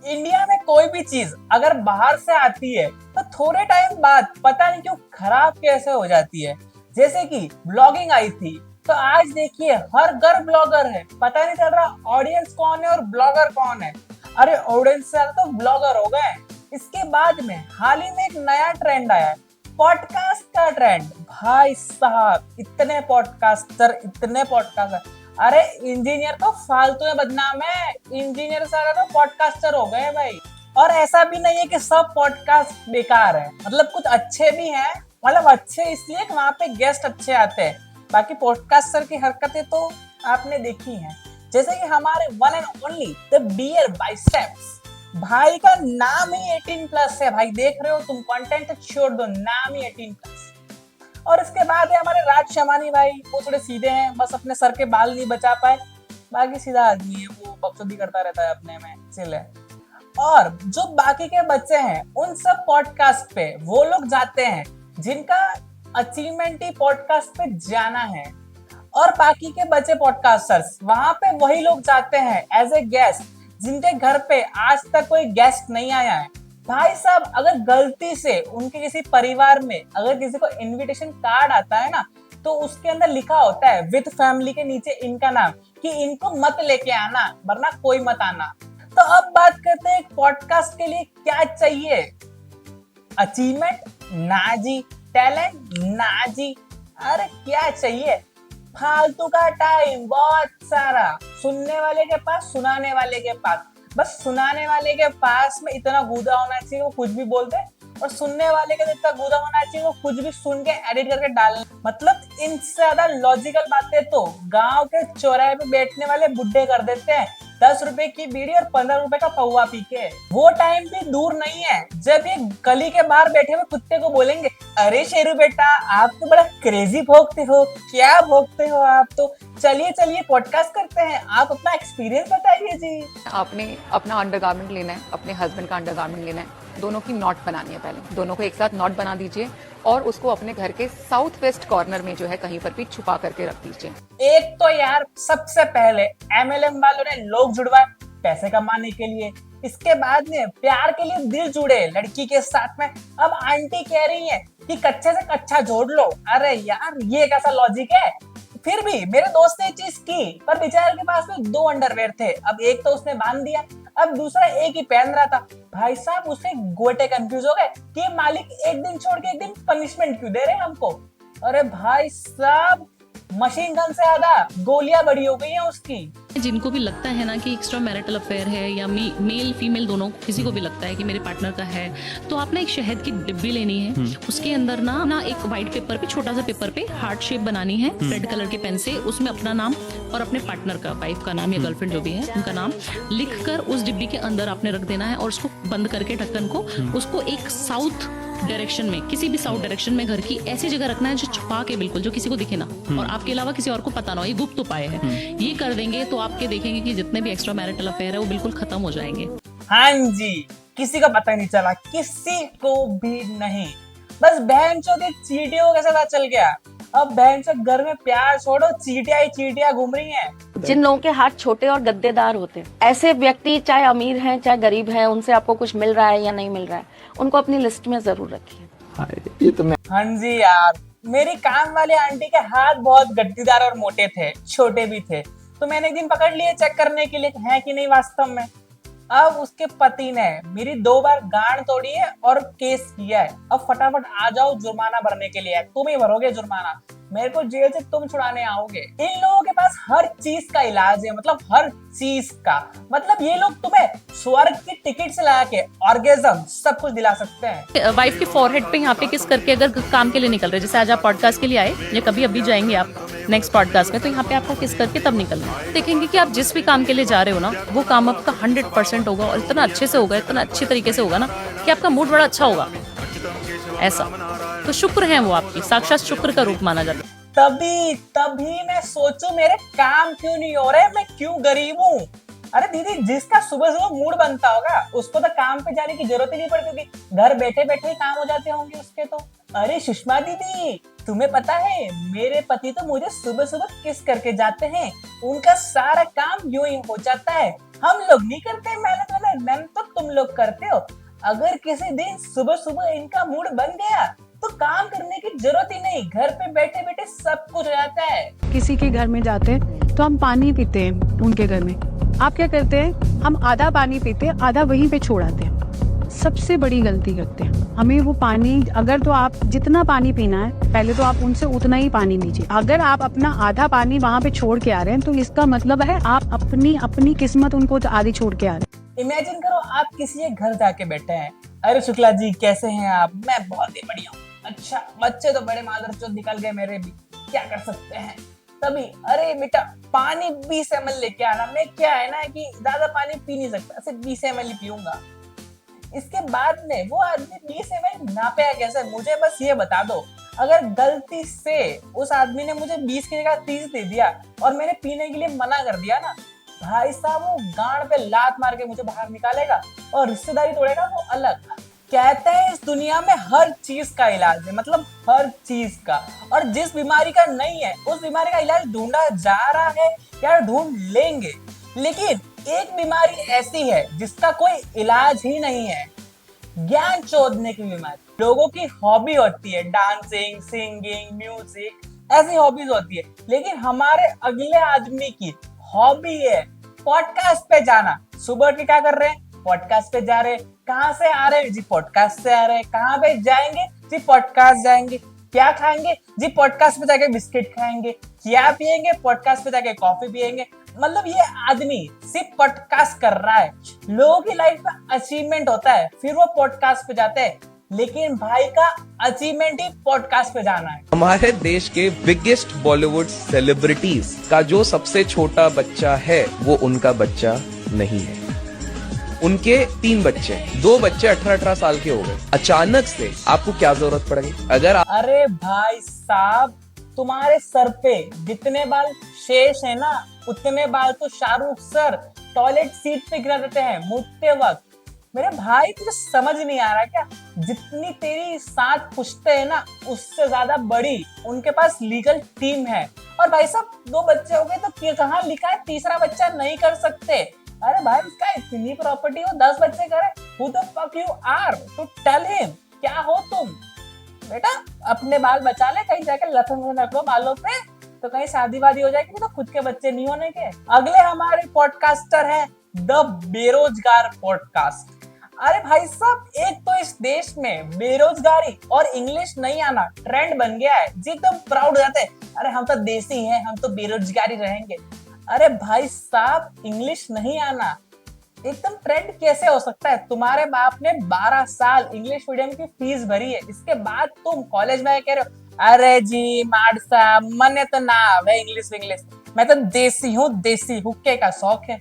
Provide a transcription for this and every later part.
India में कोई भी चीज अगर बाहर से आती है तो थोड़े टाइम बाद पता नहीं क्यों खराब कैसे हो जाती है। जैसे कि ब्लॉगिंग आई थी तो आज देखिए हर घर ब्लॉगर है, पता नहीं चल रहा ऑडियंस कौन है और ब्लॉगर कौन है। अरे ऑडियंस से तो ब्लॉगर हो गए। इसके बाद में हाल ही में एक नया ट्रेंड आया है, पॉडकास्ट का ट्रेंड। भाई साहब इतने पॉडकास्टर। अरे इंजीनियर तो फालतू में बदनाम है, इंजीनियर सारे तो पॉडकास्टर हो गए भाई। और ऐसा भी नहीं है कि सब पॉडकास्ट बेकार है, मतलब कुछ अच्छे भी हैं। मतलब अच्छे इसलिए कि वहां पे गेस्ट अच्छे आते हैं, बाकी पॉडकास्टर की हरकतें तो आपने देखी हैं। जैसे कि हमारे one and only the beer biceps, भाई का नाम ही 18+ है। भाई देख रहे हो तुम, कंटेंट छोड़ दो, नाम ही 18+। और इसके बाद है हमारे राज शमानी भाई, वो थोड़े सीधे हैं, बस अपने सर के बाल नहीं बचा पाए, बाकी सीधा आदमी है, वो बकचोदी करता रहता है अपने में, चिल है। और जो बाकी के बच्चे हैं उन सब पॉडकास्ट पे वो लोग जाते हैं जिनका अचीवमेंट ही पॉडकास्ट पे जाना है। और बाकी के बचे पॉडकास्टर्स वहां पे वही लोग जाते हैं एज ए गेस्ट, जिनके घर पे आज तक कोई गेस्ट नहीं आया है। भाई साहब अगर गलती से उनके किसी परिवार में अगर किसी को इनविटेशन कार्ड आता है ना, तो उसके अंदर लिखा होता है विद फैमिली के नीचे इनका नाम, कि इनको मत लेके आना वरना कोई मत आना। तो अब बात करते हैं पॉडकास्ट के लिए क्या चाहिए। अचीवमेंट ना जी, टैलेंट ना जी, अरे क्या चाहिए, फालतू का टाइम बहुत सारा, सुनने वाले के पास, सुनाने वाले के पास। बस सुनाने वाले के पास में इतना गूदा होना चाहिए वो कुछ भी बोलते, और सुनने वाले का इतना गूदा होना चाहिए वो कुछ भी सुन के एडिट करके डालना। मतलब इनसे ज्यादा लॉजिकल बातें तो गांव के चौराहे पे बैठने वाले बुड्ढे कर देते हैं, 10 रुपए की बीड़ी और 15 रुपए का पौवा पी के। वो टाइम भी दूर नहीं है जब ये गली के बाहर बैठे हुए कुत्ते को बोलेंगे, अरे शेरू बेटा आप तो बड़ा क्रेजी भोगते हो, क्या भोगते हो आप तो, चलिए चलिए पॉडकास्ट करते हैं, आप अपना एक्सपीरियंस बताइए जी। आपने अपना अंडरगारमेंट लेना है, अपने हस्बैंड का अंडरगारमेंट लेना है, दोनों की नॉट बनानी है। पहले दोनों को एक साथ नॉट बना दीजिए और उसको अपने घर के साउथ वेस्ट कॉर्नर में जो है कहीं पर भी छुपा करके रख दीजिए। एक तो यार सबसे पहले एमएलएम वालों ने लोग जुड़वाए पैसे कमाने के लिए, इसके बाद में प्यार के लिए दिल जुड़े लड़की के साथ में। अब आंटी कह रही है कि कच्चे से कच्चा जोड़ लो। अरे यार ये कैसा लॉजिक है। फिर भी मेरे दोस्त ने चीज की, पर बेचारे के पास में 2 अंडरवेयर थे, अब एक तो उसने बांध दिया, अब दूसरा एक ही पहन रहा था। भाई साहब उसके गोटे कंफ्यूज हो गए कि मालिक एक दिन छोड़ के एक दिन पनिशमेंट क्यों दे रहे हैं हमको। अरे भाई साहब मशीन गन से ज्यादा गोलियां बड़ी हो गई हैं उसकी। जिनको भी लगता है ना कि एक्स्ट्रा मैरिटल अफेयर है, या मेल फीमेल दोनों, किसी को भी लगता है कि मेरे पार्टनर का है, तो आप ना एक शहद की डिब्बी लेनी है, उसके अंदर ना एक व्हाइट पेपर पे, छोटा सा पेपर पे हार्ट शेप बनानी है रेड कलर के पेन से, उसमें अपना नाम और अपने पार्टनर का, वाइफ का नाम या गर्लफ्रेंड जो भी है उनका नाम लिख कर उस डिब्बी के अंदर आपने रख देना है, और उसको बंद करके ढक्कन को, उसको एक साउथ डायरेक्शन में, किसी भी साउथ डायरेक्शन में घर की ऐसी जगह रखना है जो छुपा के, बिल्कुल जो किसी को दिखे ना, और आपके अलावा किसी और को पता ना हो, ये गुप्त उपाय है। ये कर देंगे तो आपके देखेंगे कि जितने भी एक्स्ट्रा मैरिटल अफेयर है वो बिल्कुल खत्म हो जाएंगे। हाँ जी, किसी को पता नहीं चला, किसी को भी नहीं। बस बहन चोदी चींटियों को कैसे पता चल गया। अब बहन से घर में प्यार छोड़ो, चींटियां ही चींटियां घूम रही हैं। जिन लोगों के हाथ छोटे और गद्देदार होते हैं, ऐसे व्यक्ति चाहे अमीर हैं चाहे गरीब हैं, उनसे आपको कुछ मिल रहा है या नहीं मिल रहा है, उनको अपनी लिस्ट में जरूर रखिए। ये तो मैं हाँ जी यार, मेरी काम वाली आंटी के हाथ बहुत गद्दीदार और मोटे थे, छोटे भी थे, तो मैंने एक दिन पकड़ लिए चेक करने के लिए है कि नहीं वास्तव में। अब उसके पति ने मेरी 2 बार गांड तोड़ी है और केस किया है। अब फटाफट आ जाओ जुर्माना भरने के लिए, तुम ही भरोगे जुर्माना, मेरे को जेल से तुम छुड़ाने आओगे। इन लोगों के पास हर चीज का इलाज है, मतलब हर चीज का, मतलब ये लोग तुम्हें स्वर्ग की टिकट से लगा के ऑर्गेज्म सब कुछ दिला सकते हैं। वाइफ के फॉरहेड पे यहाँ पे किस करके अगर काम के लिए निकल रहे, जैसे आज आप पॉडकास्ट के लिए आए या कभी अभी जाएंगे आप नेक्स्ट पॉडकास्ट में, तो यहाँ पे आपको किस करके तब निकलना है। देखेंगे कि आप जिस भी काम के लिए जा रहे हो ना, वो काम आपका 100% होगा, और इतना अच्छे से होगा, इतना अच्छे तरीके से होगा ना कि आपका मूड बड़ा अच्छा होगा। ऐसा तो शुक्र है, वो आपकी साक्षात शुक्र का रूप माना जाता है। तभी मैं सोचूं मेरे काम क्यों नहीं हो रहे, मैं क्यों गरीब हूँ। अरे दीदी, जिसका सुबह सुबह मूड बनता होगा उसको तो काम पे जाने की जरूरत ही नहीं पड़ती थी, घर बैठे बैठे ही काम हो जाते होंगे उसके तो। अरे सुषमा दीदी, तुम्हें पता है मेरे पति तो मुझे सुबह सुबह किस करके जाते हैं, उनका सारा काम यूं ही हो जाता है। हम लोग नहीं करते मेहनत वाला, मेहनत तो तुम तुम लोग करते हो। अगर किसी दिन सुबह सुबह इनका मूड बन गया तो काम करने की जरूरत ही नहीं, घर पे बैठे बैठे सब कुछ हो जाता है। किसी के घर में जाते हैं तो हम पानी पीते हैं उनके घर में, आप क्या करते हैं, हम आधा पानी पीते हैं, आधा वहीं पे छोड़ आते हैं। सबसे बड़ी गलती करते हैं। हमें वो पानी, अगर तो आप जितना पानी पीना है पहले तो आप उनसे उतना ही पानी लीजिए। अगर आप अपना आधा पानी वहाँ पे छोड़ के आ रहे हैं तो इसका मतलब है आप अपनी किस्मत उनको आधी छोड़ के आ रहे हैं। इमेजिन करो आप किसी के घर जाके बैठे हैं, अरे शुक्ला जी कैसे हैं आप, मैं बहुत ही बढ़िया हूँ। अच्छा बच्चे तो बड़े मादरचोद निकल गए मेरे भी, क्या कर सकते हैं। तभी अरे बेटा पानी 20 ml लेके आना। मैं क्या है ना कि ज्यादा पानी पी नहीं सकता, सिर्फ 20 ml ही पीऊंगा। इसके बाद में वो आदमी 20 ml नापेगा कैसे, मुझे बस ये बता दो। अगर गलती से उस आदमी ने मुझे 20 की जगह 30 दे दिया और मैंने पीने के लिए मना कर दिया ना, भाई साहब वो गांड पे लात मार के मुझे बाहर निकालेगा और रिश्तेदारी तोड़ेगा वो अलग। कहते हैं इस दुनिया में हर चीज का इलाज है, मतलब हर चीज का, और जिस बीमारी का नहीं है उस बीमारी का इलाज ढूंढा जा रहा है या ढूंढ लेंगे। लेकिन एक बीमारी ऐसी है जिसका कोई इलाज ही नहीं है, ज्ञान चोदने की बीमारी। लोगों की हॉबी होती है डांसिंग, सिंगिंग, म्यूजिक, ऐसी हॉबीज होती है, लेकिन हमारे अगले आदमी की हॉबी है पॉडकास्ट पे जाना। सुबह के क्या कर रहे हैं, पॉडकास्ट पे जा रहे। कहाँ से आ रहे हैं जी, पॉडकास्ट से आ रहे। कहाँ पे जाएंगे जी, पॉडकास्ट जाएंगे। क्या खाएंगे जी, पॉडकास्ट पे जाके बिस्किट खाएंगे। क्या पिएंगे, पॉडकास्ट पे जाके कॉफी पिएंगे। मतलब ये आदमी सिर्फ पॉडकास्ट कर रहा है। लोगों की लाइफ में अचीवमेंट होता है फिर वो पॉडकास्ट पे जाते हैं, लेकिन भाई का अचीवमेंट ही पॉडकास्ट पे जाना है। हमारे देश के बिगेस्ट बॉलीवुड सेलिब्रिटीज का जो सबसे छोटा बच्चा है वो उनका बच्चा नहीं है। उनके 3 बच्चे, 2 बच्चे 18-18 साल के हो गए। अचानक से आपको क्या जरूरत पड़ गई? अरे भाई साहब तुम्हारे सर पे जितने बाल शेष है ना, उतने बाल तो शाहरुख सर टॉयलेट सीट पे गिरा देते हैं मुड़ते वक्त। मेरे भाई तुझे समझ नहीं आ रहा क्या, जितनी तेरी 7 पुश्ते है ना उससे ज्यादा बड़ी उनके पास लीगल टीम है। और भाई साहब 2 बच्चे हो गए तो कहाँ लिखा है तीसरा बच्चा नहीं कर सकते। अरे भाई उसका इतनी प्रॉपर्टी हो 10 बच्चे करे, who the fuck you are to tell him, क्या हो तुम। बेटा अपने बाल बचा ले, कहीं जाके लथन रख लो बालों पे तो कहीं शादी वादी हो जाएगी तो खुद के बच्चे नहीं होने के। अगले हमारे पॉडकास्टर है द बेरोजगार पॉडकास्ट। अरे भाई साहब एक तो इस देश में बेरोजगारी और इंग्लिश नहीं आना ट्रेंड बन गया है जी, एकदम प्राउड हो जाते हैं, अरे हम तो देसी हैं, हम तो बेरोजगारी रहेंगे। अरे भाई साहब इंग्लिश नहीं आना एकदम ट्रेंड कैसे हो सकता है? तुम्हारे बाप ने 12 साल इंग्लिश मीडियम की फीस भरी है, इसके बाद तुम कॉलेज में कह रहे हो अरे जी माड साहब मने तो ना आवे इंग्लिश, मैं तो देसी हूँ, देसी हुक्के का शौक है।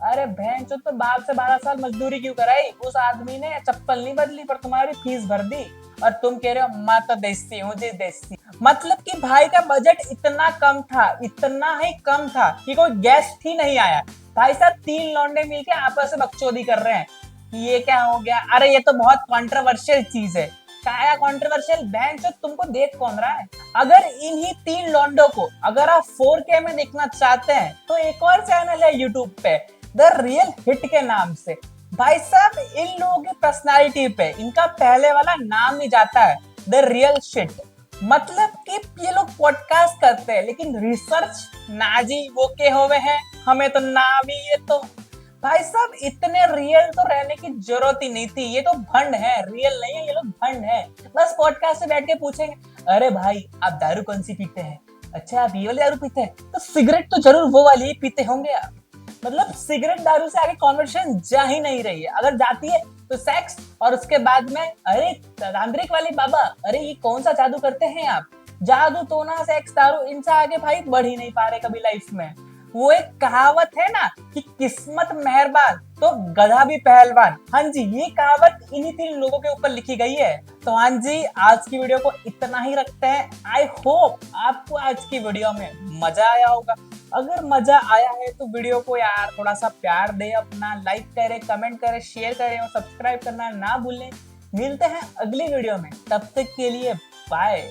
अरे बहन चो तो बाप से 12 साल मजदूरी क्यों कराई? उस आदमी ने चप्पल नहीं बदली पर तुम्हारी फीस भर दी और तुम कह रहे हो मैं तो देसी हूँ जी, देसी। मतलब कि भाई का बजट इतना कम था, इतना ही कम था कि कोई गेस्ट ही नहीं आया। भाई साहब 3 लौंडे मिलके आपस में बकचोदी कर रहे हैं कि ये क्या हो गया, अरे ये तो बहुत कंट्रोवर्शियल चीज है। क्या कंट्रोवर्शियल, बहन चो तुमको देख कौन रहा है? अगर इन्हीं 3 लौंडों को अगर आप 4K में देखना चाहते हैं तो एक और चैनल है यूट्यूब पे द रियल हिट के नाम से। भाई साहब इन लोगों की पर्सनालिटी पे इनका पहले वाला नाम ही जाता है द रियल शिट। मतलब कि ये लोग पॉडकास्ट करते हैं लेकिन रिसर्च नाजी वो के हुए हैं, हमें तो ना भी। ये तो भाई साहब इतने रियल तो रहने की जरूरत ही नहीं थी, ये तो भंड है, रियल नहीं है, ये लोग भंड है। बस पॉडकास्ट से बैठ के पूछेंगे अरे भाई आप दारू कौन सी पीते हैं? अच्छा आप ये वाली दारू पीते हैं, तो सिगरेट तो जरूर वो वाली पीते होंगे आप। मतलब सिगरेट दारू से आगे कॉन्वर्सेशन जा ही नहीं रही है, अगर जाती है तो सेक्स और उसके बाद में अरे तांत्रिक वाले बाबा, अरे ये कौन सा जादू करते हैं आप? जादू तो ना सेक्स दारू इनसे आगे भाई बढ़ ही नहीं पा रहे कभी लाइफ में। वो एक कहावत है ना कि किस्मत मेहरबान तो गधा भी पहलवान। हाँ जी ये कहावत इन्हीं 3 लोगों के ऊपर लिखी गई है। तो हाँ जी आज की वीडियो को इतना ही रखते हैं। आई होप आपको आज की वीडियो में मजा आया होगा। अगर मजा आया है तो वीडियो को यार थोड़ा सा प्यार दे, अपना लाइक करे, कमेंट करे, शेयर करे और सब्सक्राइब करना ना भूलें। मिलते हैं अगली वीडियो में, तब तक के लिए बाय।